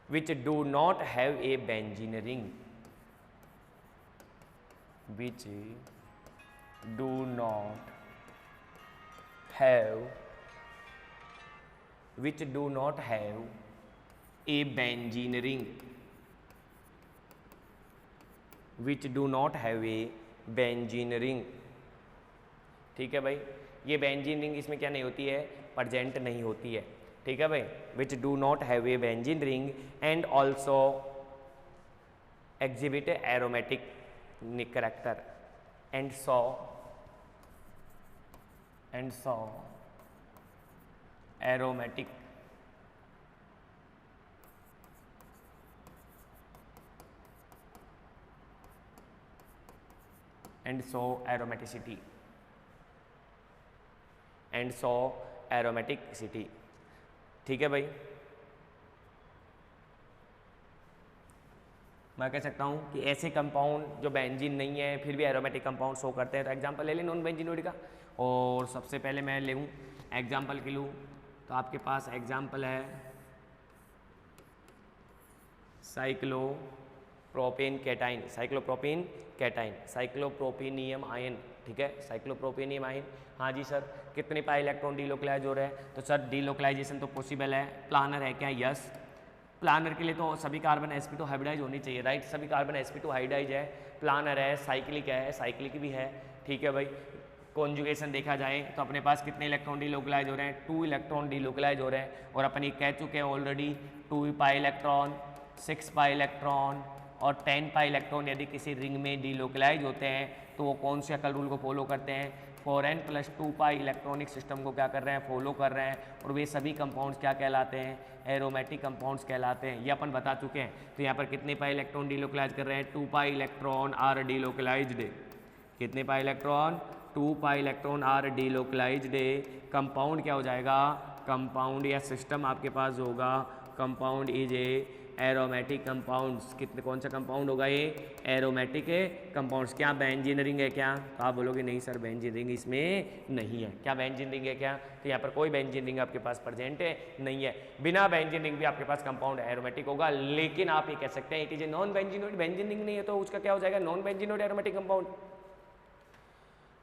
which do not have a benzene ring, which do not have a benzene ring, which do not have a benzene ring। ठीक है भाई, ये benzene ring इसमें क्या नहीं होती है? प्रेजेंट नहीं होती है। ठीक है भाई, which do not have a benzene ring and also exhibit aromatic character and so aromatic aromaticity, ठीक है भाई। मैं कह सकता हूँ कि ऐसे कंपाउंड जो बेंजीन नहीं है फिर भी एरोमेटिक कंपाउंड शो करते हैं, तो एग्जांपल ले लें नॉन बेंजीनोइड का। और सबसे पहले मैं ले लूँ एग्जांपल के लूँ तो आपके पास एग्जांपल है साइक्लोप्रोपेन कैटाइन, साइक्लोप्रोपेनियम आयन, ठीक है, साइक्लोप्रोपेनियम आयन। हाँ जी सर, कितने पाई इलेक्ट्रॉन डीलोकलाइज हो रहे हैं? तो सर डीलोकलाइजेशन तो पॉसिबल है। प्लानर है क्या? यस। प्लानर के लिए तो सभी कार्बन sp2 हाइब्रिडाइज होनी चाहिए, राइट, सभी कार्बन sp2 हाइब्रिडाइज है। प्लानर है, साइक्लिक भी है, ठीक है भाई। कॉन्जुगेशन देखा जाए तो अपने पास कितने इलेक्ट्रॉन डीलोकलाइज हो रहे हैं? 2 इलेक्ट्रॉन डीलोकलाइज हो रहे हैं। और अपन ये कह चुके हैं already 2 pi electron, 6 pi electron और 10 पाई इलेक्ट्रॉन यदि किसी रिंग में डीलोकलाइज होते हैं तो वो कौन से अकल रूल को फॉलो करते हैं? 4n + 2 पाई इलेक्ट्रॉनिक सिस्टम को क्या कर रहे हैं? फॉलो कर रहे हैं। और वे सभी कंपाउंड्स क्या कहलाते हैं? एरोमेटिक कंपाउंड्स कहलाते हैं, ये अपन बता चुके हैं। तो यहाँ पर कितने पाई इलेक्ट्रॉन डीलोकलाइज कर रहे हैं? 2 पाई इलेक्ट्रॉन आर डीलोकलाइज्ड। कितने pi electron? 2 pi electron are delocalized. Compound क्या हो जाएगा? कंपाउंड या सिस्टम आपके पास होगा, compound is a aromatic compounds. कितने, कौन सा कंपाउंड होगा ये? Aromatic compounds. क्या बेंजीन रिंग है क्या? तो आप बोलोगे नहीं सर बेंजीन रिंग इसमें नहीं है। क्या बेंजीन रिंग है क्या? तो यहाँ पर कोई बेंजीन रिंग आपके पास प्रेजेंट नहीं है। बिना बेंजीन रिंग भी आपके पास कंपाउंड एरोमेटिक होगा, लेकिन आप ये कह सकते हैं it is a non benzenoid. Benzene ring नहीं है तो उसका क्या हो जाएगा? Non benzenoid aromatic compound.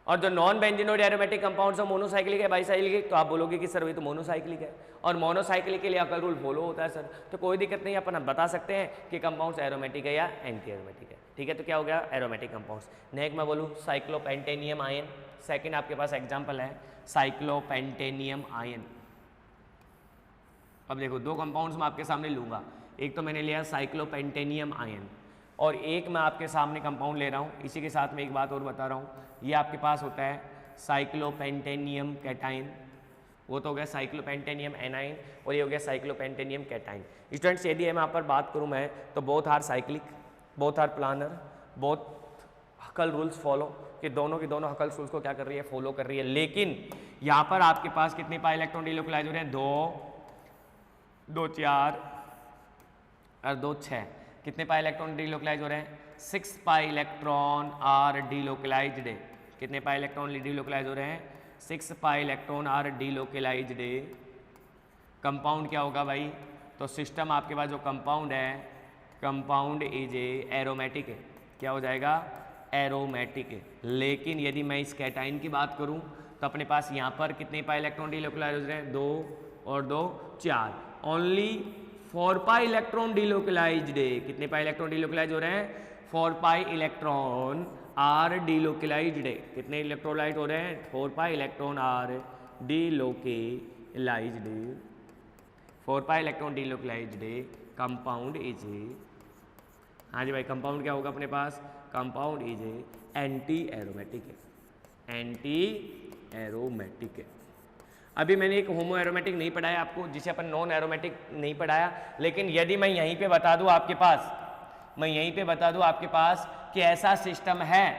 और जो नॉन बेंजीनोइड एरोमेटिक कंपाउंड्स है मोनोसाइक्लिक है, बाइसाइक्लिक, तो आप बोलोगे कि सर ये तो मोनोसाइक्लिक है। और मोनोसाइक्लिक के लिए अकल रूल फॉलो होता है सर, तो कोई दिक्कत नहीं, अपन बता सकते हैं कि कंपाउंड्स एरोमेटिक है या एंटी एरोमेटिक है, ठीक है। तो क्या हो गया? Aromatic compounds. नेक्स्ट मैं बोलूँ साइक्लोपेंटेनियम आयन। सेकेंड आपके पास एग्जाम्पल है साइक्लोपेंटेनियम आयन। अब देखो, 2 कंपाउंड्स मैं आपके सामने लूँगा, एक तो मैंने लिया साइक्लोपेंटेनियम आयन और एक मैं आपके सामने कंपाउंड ले रहा हूँ। इसी के साथ में एक बात और बता रहा हूँ, ये आपके पास होता है साइक्लोपेंटेनियम कैटाइन, वो तो हो गया साइक्लोपेंटेनियम एनाइन, और ये हो गया साइक्लोपेंटेनियम कैटाइन। स्टूडेंट्स यदि मैं यहाँ पर बात करूँ मैं, तो both are cyclic, both are planar, both Huckel rules follow, कि दोनों की दोनों हकल रूल्स को क्या कर रही है? फॉलो कर रही है। लेकिन यहाँ पर आपके पास कितने पाई इलेक्ट्रॉन डीलोकलाइज हो रहे हैं? 2, 2 4 और 2 6। कितने पाई इलेक्ट्रॉन डीलोकलाइज हो रहे हैं? 6 पाई इलेक्ट्रॉन आर डीलोकलाइज्ड। कितने पाई इलेक्ट्रॉन डीलोकलाइज हो रहे हैं? 6 pi electron are delocalized. Compound क्या होगा भाई? तो सिस्टम आपके पास जो कंपाउंड है, कंपाउंड इज ए एरोमेटिक है। क्या हो जाएगा? एरोमेटिक है। लेकिन यदि मैं इस कैटाइन की बात करूं तो अपने पास यहाँ पर कितने पाई इलेक्ट्रॉन डीलोकलाइज हो रहे हैं? 2 और 2 4। Only 4 pi electron delocalized. कितने पाई इलेक्ट्रॉन डीलोकलाइज हो रहे हैं? 4 पाई इलेक्ट्रॉन आर डीलोकलाइज्ड। कितने इलेक्ट्रोलाइट हो रहे हैं? 4 pi electron are delocalized. 4 pi electron delocalized compound is, हाँ जी भाई, कंपाउंड क्या होगा अपने पास? कंपाउंड इज एंटी एरोमेटिक है, एंटी एरोमेटिक है। अभी मैंने एक होमो एरोमेटिक नहीं पढ़ाया आपको, जिसे अपन नॉन एरोमेटिक नहीं पढ़ाया, लेकिन यदि मैं यहीं पे बता दूं आपके पास, मैं यहीं पे बता दूं आपके पास कि ऐसा सिस्टम है,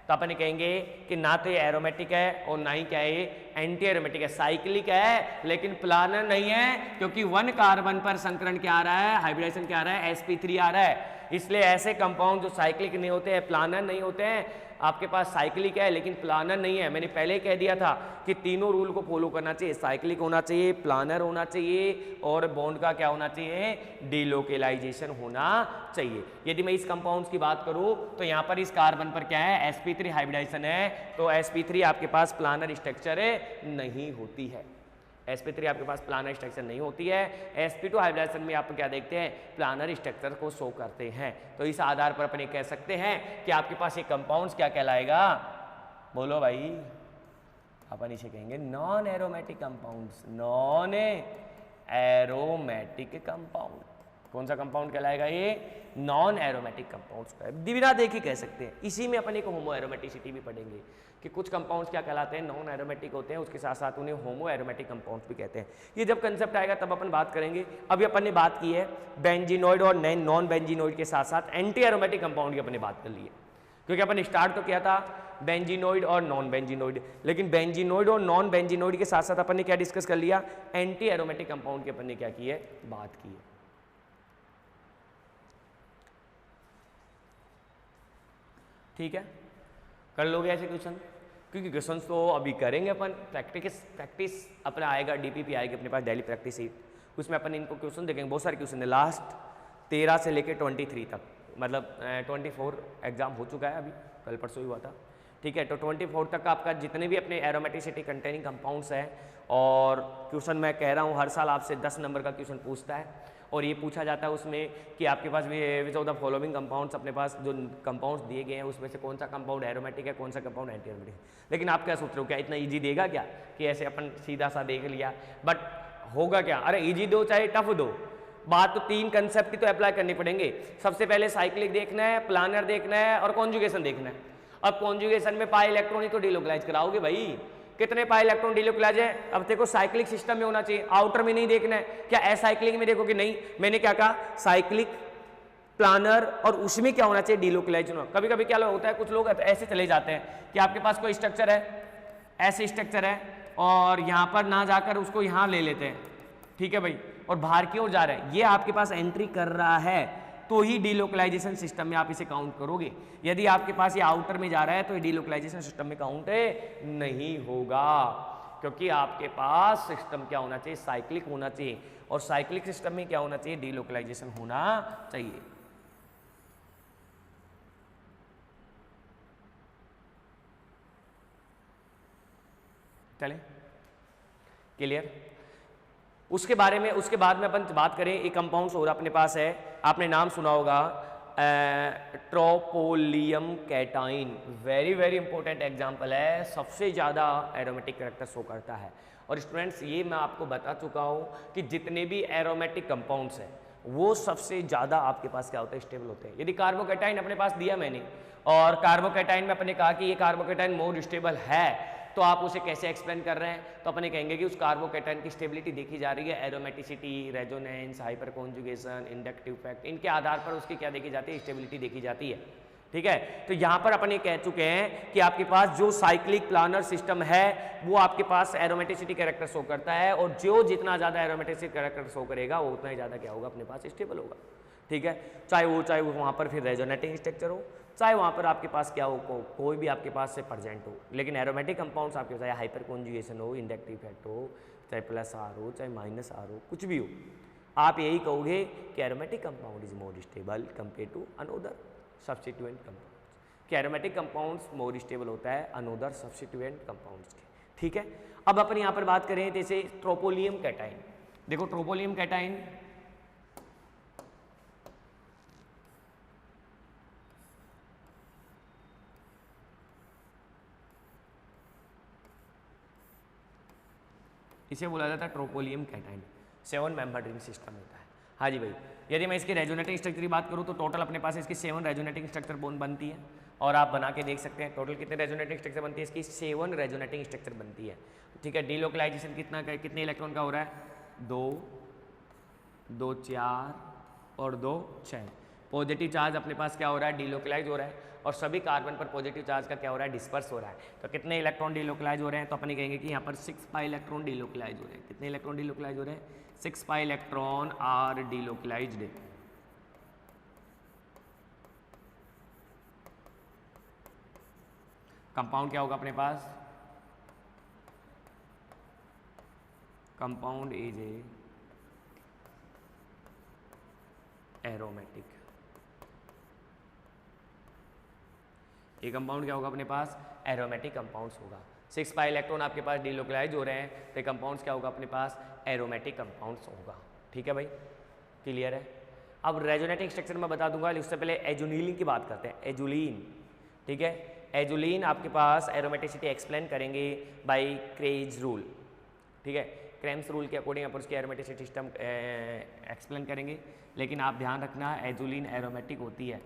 तो अपन कहेंगे कि ना तो ये एरोमेटिक है और ना ही क्या है ये एंटी एरोमेटिक है। साइक्लिक है लेकिन प्लानर नहीं है, क्योंकि 1 कार्बन पर संकरण क्या आ रहा है? हाइब्रिडेशन क्या आ रहा है? sp3 आ रहा है। इसलिए ऐसे कंपाउंड जो साइक्लिक नहीं होते हैं, प्लानर नहीं होते हैं, आपके पास साइक्लिक है लेकिन प्लानर नहीं है। मैंने पहले कह दिया था कि तीनों रूल को फॉलो करना चाहिए, साइक्लिक होना चाहिए, प्लानर होना चाहिए और बॉन्ड का क्या होना चाहिए? डीलोकलाइजेशन होना चाहिए। यदि मैं इस कंपाउंड्स की बात करूं तो यहाँ पर इस कार्बन पर क्या है? sp3 हाइब्रिडाइजेशन है, तो sp3 आपके पास प्लानर स्ट्रक्चर नहीं होती है। sp3 आपके पास प्लानर स्ट्रक्चर नहीं होती है। sp2 हाइब्रिडाइजेशन में आप क्या देखते हैं? प्लानर स्ट्रक्चर को शो करते हैं। तो इस आधार पर अपन कह सकते हैं कि आपके पास ये कंपाउंड्स क्या कहलाएगा? बोलो भाई, अपन इसे कहेंगे non aromatic compounds, non aromatic compound. कौन सा कंपाउंड कहलाएगा ये? नॉन एरोमेटिक कंपाउंड्स का बिना देखे कह सकते हैं। इसी में अपन एक होमो एरोमेटिसिटी भी पढ़ेंगे कि कुछ कंपाउंड्स क्या कहलाते हैं, नॉन एरोमेटिक होते हैं, उसके साथ साथ उन्हें होमो एरोमेटिक कंपाउंड्स भी कहते हैं। ये जब कंसेप्ट आएगा तब अपन बात करेंगे। अभी अपन ने बात की है बेंजीनोइड और नॉन बेंजीनोइड के साथ साथ एंटी एरोमेटिक कंपाउंड की अपन ने बात कर ली है, क्योंकि अपन स्टार्ट तो किया था बेंजीनोइड और नॉन बेंजीनोइड, लेकिन बेंजीनोइड और नॉन बेंजीनोइड के साथ साथ अपन ने क्या डिस्कस कर लिया, एंटी एरोमेटिक कंपाउंड की अपन ने क्या की है, बात की है। ठीक है, कर लोगे ऐसे क्वेश्चन, क्योंकि क्वेश्चन तो अभी करेंगे अपन। प्रैक्टिस अपना आएगा, डीपीपी आएगी अपने पास, डेली प्रैक्टिस शीट, उसमें अपन इनको क्वेश्चन देखेंगे। बहुत सारे क्वेश्चन है लास्ट 13 से लेकर 23 तक, मतलब 24 एग्जाम हो चुका है अभी, कल परसों ही हुआ था। ठीक है, तो 24 तक आपका जितने भी अपने एरोमेटिसिटी कंटेनिंग कंपाउंड्स हैं, और क्वेश्चन मैं कह रहा हूँ हर साल आपसे 10 नंबर का क्वेश्चन पूछता है, और ये पूछा जाता है उसमें कि आपके पास which of the following compounds, अपने पास जो कंपाउंड्स दिए गए हैं उसमें से कौन सा कंपाउंड एरोमेटिक है, कौन सा कंपाउंड एंटी एरोमेटिक है। लेकिन आप क्या सोच रहे हो, क्या इतना इजी देगा क्या कि ऐसे अपन सीधा सा देख लिया, बट होगा क्या? अरे इजी दो चाहे टफ दो, बात तो 3 कंसेप्ट की तो अप्लाई करनी पड़ेंगे। सबसे पहले साइक्लिक देखना है, प्लानर देखना है, और कॉन्जुगेशन देखना है। अब कॉन्जुगेशन में पाई इलेक्ट्रॉन ही तो डिलोकलाइज कराओगे भाई, कितने पाई इलेक्ट्रॉन डिलोकलाइज है। अब देखो साइक्लिक सिस्टम में होना चाहिए, आउटर में नहीं देखना है। क्या असाइक्लिक में देखो कि नहीं, मैंने क्या कहा, साइक्लिक, प्लानर, और उसमें क्या होना चाहिए, डिलोकलाइज होना। कभी कभी क्या होता है, कुछ लोग ऐसे चले जाते हैं कि आपके पास कोई स्ट्रक्चर है, ऐसे स्ट्रक्चर है, और यहाँ पर ना जाकर उसको यहाँ ले लेते हैं, ठीक है भाई, और बाहर की ओर जा रहे हैं, ये आपके पास एंट्री कर रहा है तो ही डिलोकलाइजेशन सिस्टम में आप इसे काउंट करोगे। यदि आपके पास ये आउटर में जा रहा है तो ये डिलोकलाइजेशन सिस्टम में काउंट नहीं होगा, क्योंकि आपके पास सिस्टम क्या होना चाहिए, साइक्लिक होना चाहिए, और साइक्लिक सिस्टम में क्या होना चाहिए, डिलोकलाइजेशन होना चाहिए। चले क्लियर? उसके बारे में, उसके बाद में अपन बात करें, एक कंपाउंड्स और अपने पास है, आपने नाम सुना होगा tropylium cation. Very very important example है, सबसे ज़्यादा एरोमेटिक कैरेक्टर शो करता है। और स्टूडेंट्स ये मैं आपको बता चुका हूँ कि जितने भी एरोमेटिक कंपाउंड्स हैं वो सबसे ज़्यादा आपके पास क्या होता है, स्टेबल होते हैं। यदि कार्बोकैटाइन अपने पास दिया मैंने, और कार्बोकैटाइन में अपने कहा कि ये कार्बोकैटाइन मोर स्टेबल है, तो आप उसे कैसे एक्सप्लेन कर रहे हैं, तो अपने कहेंगे कि उस कार्बोकैटाइन की स्टेबिलिटी देखी जा रही है, aromaticity, resonance, hyper conjugation, inductive effect, इनके आधार पर उसकी क्या देखी जाती है, स्टेबिलिटी देखी जाती है। ठीक है, तो यहाँ पर अपन ये कह चुके हैं कि आपके पास जो साइक्लिक प्लानर सिस्टम है वो आपके पास एरोमेटिसिटी कैरेक्टर शो करता है, और जो जितना ज़्यादा एरोमेटिसिटी कैरेक्टर शो करेगा वो उतना ही ज़्यादा क्या होगा, अपने पास स्टेबल होगा। ठीक है, चाहे वो वहाँ पर फिर रेजोनेटिंग स्ट्रक्चर हो, चाहे वहाँ पर आपके पास क्या हो, कोई भी आपके पास से प्रेजेंट हो, लेकिन एरोमेटिक कंपाउंड्स आपके चाहे हाइपर कॉन्जुगेशन हो, इंडक्टिव इफेक्ट हो, चाहे प्लस आर हो, चाहे माइनस आर हो, कुछ भी हो, आप यही कहोगे कि aromatic compound is more stable compare to another substituent compounds, कि एरोमेटिक कंपाउंड्स मोर स्टेबल होता है अनोदर सब्स्टिट्यूएंट कंपाउंड्स के। ठीक है, अब अपन यहाँ पर बात करें जैसे ट्रोपोलियम कैटाइन। देखो ट्रोपोलियम कैटाइन इसे बोला जाता है ट्रोपोलियम कैटाइन, 7 मेंबर रिंग सिस्टम होता है। हाँ जी भाई, यदि मैं इसकी रेजोनेटिंग स्ट्रक्चर की बात करूँ तो टोटल अपने पास इसकी 7 रेजोनेटिंग स्ट्रक्चर बोन बनती है, और आप बना के देख सकते हैं टोटल कितने रेजोनेटिंग स्ट्रक्चर बनती है, इसकी 7 रेजोनेटिंग स्ट्रक्चर बनती है। ठीक है, डिलोकलाइजेशन कितने इलेक्ट्रॉन का हो रहा है, 2 2 4 और 2 6। पॉजिटिव चार्ज अपने पास क्या हो रहा है, डिलोकलाइज हो रहा है, और सभी कार्बन पर पॉजिटिव चार्ज का क्या हो रहा है, डिस्पर्स हो रहा है। तो कितने इलेक्ट्रॉन डिलोकलाइज हो रहे हैं, तो अपन कहेंगे कि यहाँ पर 6 पाई इलेक्ट्रॉन डिलोकलाइज हो रहे हैं। कितने इलेक्ट्रॉन डिलोकलाइज हो रहे हैं, 6 pi electron are delocalised. Compound क्या होगा अपने पास, कंपाउंड इज ए एरोमेटिक। ये कंपाउंड क्या होगा अपने पास, एरोमेटिक कंपाउंड्स होगा। 6 पाई इलेक्ट्रॉन आपके पास डिलोकलाइज हो रहे हैं, तो कंपाउंड्स क्या होगा अपने पास, एरोमेटिक कंपाउंड्स होगा। ठीक है भाई, क्लियर है। अब रेजोनेटिंग स्ट्रक्चर में बता दूंगा, उससे पहले एजुलिन की बात करते हैं। एजुलिन, ठीक है, एजुलिन आपके पास एरोमेटिसिटी एक्सप्लेन करेंगे बाय क्रेज रूल। ठीक है, क्रेम्स रूल के अकॉर्डिंग अपन उसकी एरोमेटिसिटी सिस्टम एक्सप्लेन करेंगे। लेकिन आप ध्यान रखना एजुलिन एरोमेटिक होती है,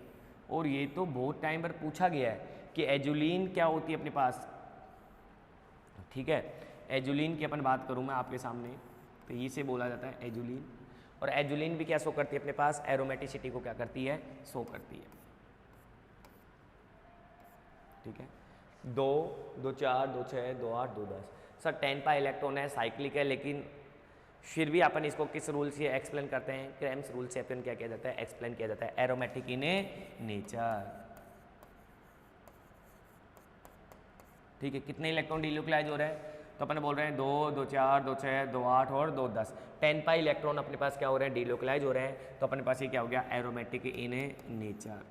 और ये तो बहुत टाइम पर पूछा गया है कि एजुलिन क्या होती है अपने पास। ठीक है, एजुलिन की अपन बात करूँ मैं आपके सामने, तो इसे बोला जाता है एजुलिन। और एजुलिन भी क्या शो करती है अपने पास, एरोमेटिसिटी को क्या करती है, शो करती है। ठीक है, 2, 2 4, 2 6, 2 8, 2 10। सर 10 पाई इलेक्ट्रॉन है, साइक्लिक है, लेकिन फिर भी अपन इसको किस रूल से एक्सप्लेन करते हैं, क्रेम्स रूल से अपन क्या किया जाता है, एक्सप्लेन किया जाता है, एरोमेटिक इन नेचर। ठीक है, कितने इलेक्ट्रॉन डिन्यूक्लाइज हो रहे हैं, तो अपन बोल रहे हैं 2, 2 4, 2 6, 2 8 और 2 10। 10 पाई इलेक्ट्रॉन अपने पास क्या हो रहे हैं, डिलोकलाइज हो रहे हैं, तो अपने पास ये क्या हो गया, एरोमेटिक इन नेचर।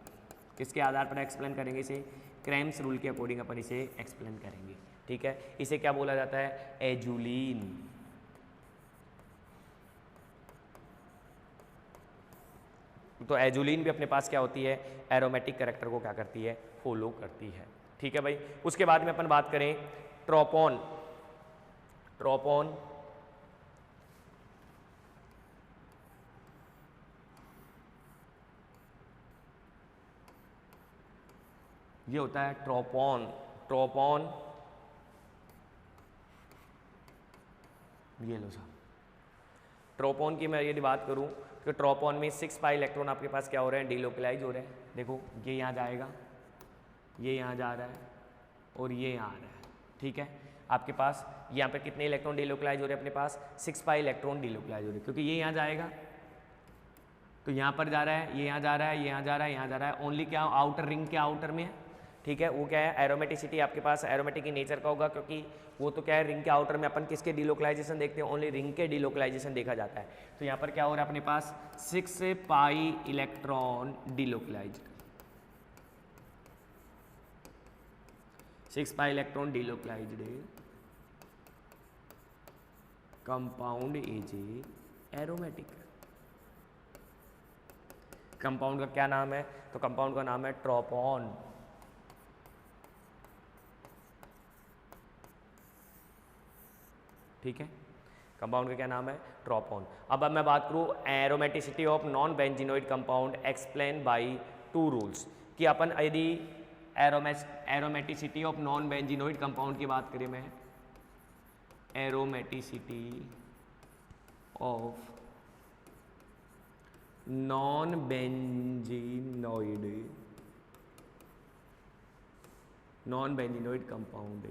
किसके आधार पर एक्सप्लेन करेंगे इसे, क्रेम्स रूल के अकॉर्डिंग अपन इसे एक्सप्लेन करेंगे। ठीक है, इसे क्या बोला जाता है, एजुलिन। तो एजुलिन भी अपने पास क्या होती है, एरोमेटिक कैरेक्टर को क्या करती है, फॉलो करती है। ठीक है भाई, उसके बाद में अपन बात करें ट्रोपोन। ट्रोपोन ये होता है ट्रोपोन। ट्रोपोन ये लो साहब, ट्रोपोन की मैं यदि बात करूं तो ट्रोपोन में 6 पाई इलेक्ट्रॉन आपके पास क्या हो रहे हैं, डिलोकलाइज हो रहे हैं। देखो ये यहाँ जाएगा, ये यहाँ जा रहा है, और ये यहाँ आ रहा है। ठीक है, आपके पास यहाँ पे कितने इलेक्ट्रॉन डिलोकलाइज हो रहे हैं, अपने पास 6 पाई इलेक्ट्रॉन डिलोकलाइज हो रहे हैं, क्योंकि ये यहाँ जाएगा तो यहाँ पर जा रहा है, ये यहाँ जा रहा है, ये यहाँ जा रहा है, यहाँ जा रहा है। ओनली क्या आउटर रिंग के आउटर में है। ठीक है, वो क्या है, एरोमेटिसिटी आपके पास एरोमेटिक इन नेचर का होगा, क्योंकि वो तो क्या है, रिंग के आउटर में अपन किसके डिलोकलाइजेशन देखते हैं, ओनली रिंग के डिलोकलाइजेशन देखा जाता है। तो यहाँ पर क्या हो रहा है, अपने पास 6 pi electron delocalize, 6 pi electron delocalised compound is aromatic. Compound का क्या नाम है, तो कंपाउंड का नाम है ट्रोपोन। ठीक है, कंपाउंड का क्या नाम है, ट्रोपोन। अब मैं बात करूं aromaticity of non benzenoid compound explain by 2 rules, कि अपन यदि aromaticity of non benzenoid compound की बात करें, मैं aromaticity of non benzenoid compound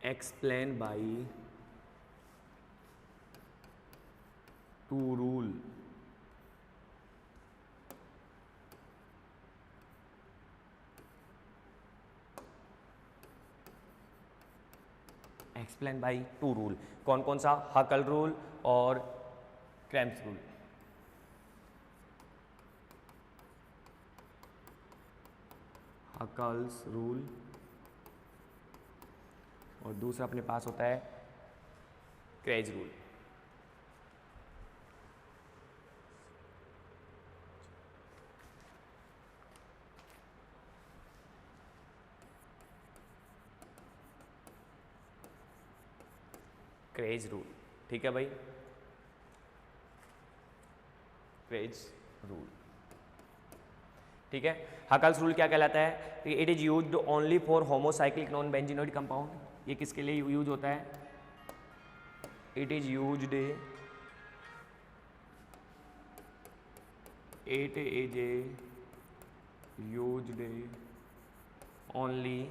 explain by 2 rule. Explain by 2 rule, कौन कौन सा, हकल रूल और क्रेम्स रूल। हकल्स रूल, और दूसरा अपने पास होता है क्रेज रूल। क्रेज रूल, ठीक है भाई, क्रेज रूल। ठीक है, हकल्स रूल क्या कहलाता है, it is used only for homocyclic non benzenoid compound. ये किसके लिए यूज होता है, it is used only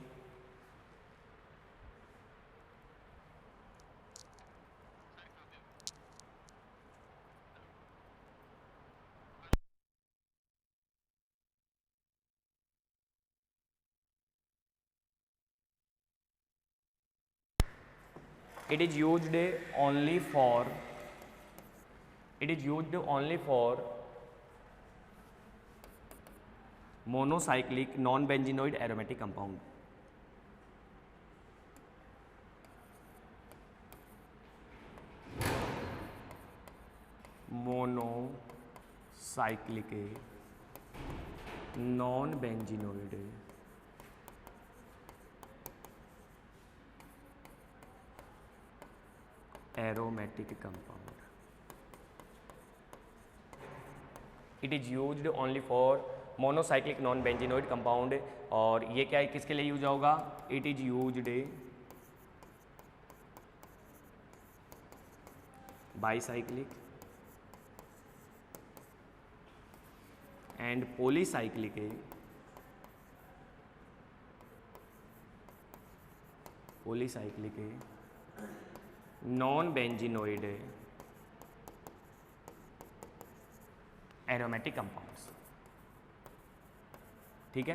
it is used only for monocyclic non benzenoid aromatic compound। Monocyclic non benzenoid aromatic compound, it is used only for monocyclic non benzenoid compound. और ये क्या है, किसके लिए यूज होगा, it is used bicyclic and polycyclic non benzenoid aromatic compounds. ठीक है,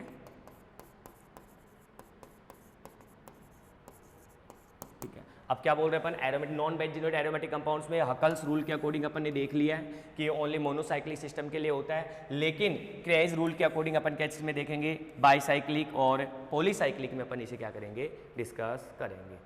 ठीक है। अब क्या बोल रहे हैं अपन, aromatic non benzenoid aromatic compounds में हकल्स रूल के अकॉर्डिंग अपन ने देख लिया है कि ये ओनली मोनोसाइक्लिक सिस्टम के लिए होता है, लेकिन क्रेज रूल के अकॉर्डिंग अपन क्या चीज में देखेंगे, बाईसाइक्लिक और पॉलीसाइक्लिक में अपन इसे क्या करेंगे, डिस्कस करेंगे।